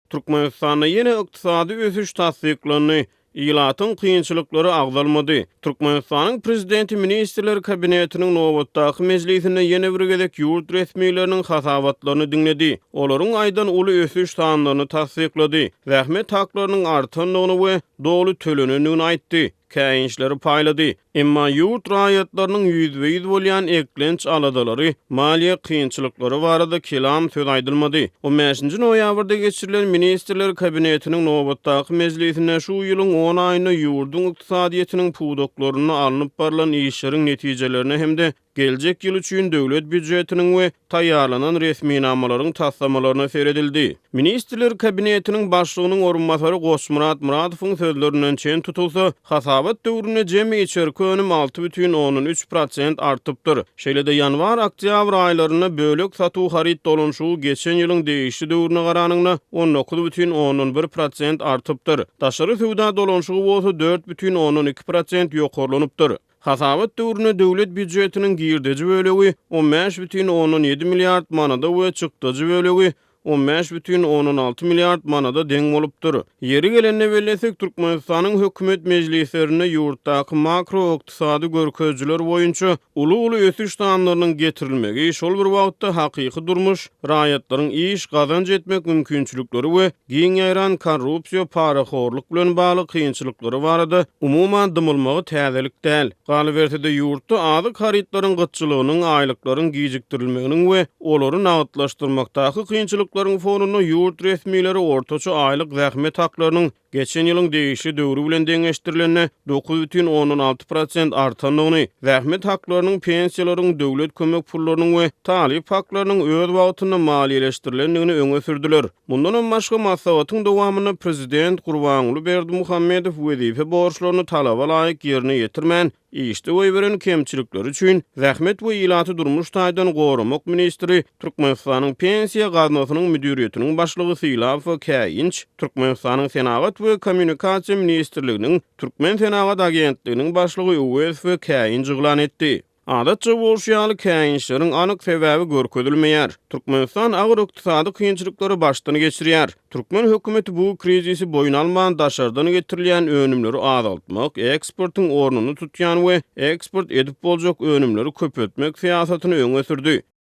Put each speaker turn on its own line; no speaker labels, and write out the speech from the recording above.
Türkmenistanda ýene ykdysady ösüş tasdiklandy. Ýylatyň kynçylyklary agzalmady. Türkmenistanyň prezidenti ministrler kabinetiniň nowatdaky mejlisinde ýene bir gezek ýurt resmiýetleriniň hasabatlaryny diňledi. Olaryň aýdan uly ösüş sanlaryny tasdiklady. Zähmet haklarynyň artanlygyny we dogly tölenendigini aýtdy. Käýinçleri paýlady. Emma ýurt raýatlarynyň ýüzbeýiz bolýan eklenç aladalary, maliýe kynçylyklary barada kelam söz aýdylmady. 15-nji noýabrda geçirilen ministrler kabinetiniň nowatdaky mejlisinde şu ýylyň 10 aýyna ýurdun ykdysadyetiniň puwdoklaryny alınıp barılan işleriň netijelerini hemde geljek ýyl üçin döwlet büdjetiniň we taýýarlanan resmi namalaryň taslamalaryna seredildi. Ministrler kabinetiniň başlygynyň orunmasary Goşmurat Muradowyň sözlerinden çen tutulsa, hasabat döwrüne jemi içerki önüm 6,13% artypdyr. Şeýle-de ýanwar-oktýabr aýlaryna bölek satuw harit dolanşugy geçen ýylyň değişli döwrüne garanyňda 19,11% artypdyr. Daşary sowda dolanşugy bolsa 4,12% ýokarlanypdyr. Hasabat döwrüne döwlet büdjetiniň girdeji bölegi 15,17 milliard manada we çykdyjy bölegi 15,16 milliard manada deň bolupdyr. Yeri gelende bellesek Türkmenistanyň hökümet mejlislerine ýurtdaky makro ykdysady görkezjiler boýunça uly ösüş sanlarynyň getirilmegi şol bir wagtda hakyky durmuş, raýatlaryň iş gazanç etmek mümkinçilikleri we giň ýaran korrupsiýa, paraxorluk bilen bagly kynçylyklary barada umumyň dymylmagy täzelik däl. Galabertede ýurtda azyk haritlaryň gytçylygynyň, aýlyklaryň gijikdirilmeginiň we olary nagtlaşdyrmakdaky kynçylyk fonunu ýurt resmiýetleri ortaça aýlyk zähmet haklarynyň geçen ýylyň değişli döwrü bilen deňeşdirilende 9,16% artanlygyny, zähmet haklarynyň pensiýalaryň, döwlet kömek pullarynyň we talip haklarynyň öz wagtyna maliýeleşdirilendigini öňe sürdiler. Mundan başga maslahatyň dowamyny prezident Gurbanuly Berdimuhammedow wezife borçlaryny talaba laýyk ýerine ýetirmän, İşte oy veren kemçilikler üçün zähmet we ýylaty durmuş taýdan goramak ministri Türkmenistanyň pensiýa gaznasynyň müdiriýetiniň başlygy Sylaf Käýinç, Türkmenistanyň Senagat we Kommunikasiýa ministrliginiň Türkmen Senagat agentliginiň başlygy Uwes Käýinç ýylan etdi. Adatça bolşýaly käýinçleriň anyk sebäbi görkezilmeýär. Türkmenistan agyr ykdysady kynçylyklary başdan geçirýär. Türkmen hökümeti bu krizisi boyun alman daşardan getirilýän önümleri azaltmak, eksportyň ornuny tutýan we eksport edip boljak önümleri köpetmek siýasatyny öňe sürdi.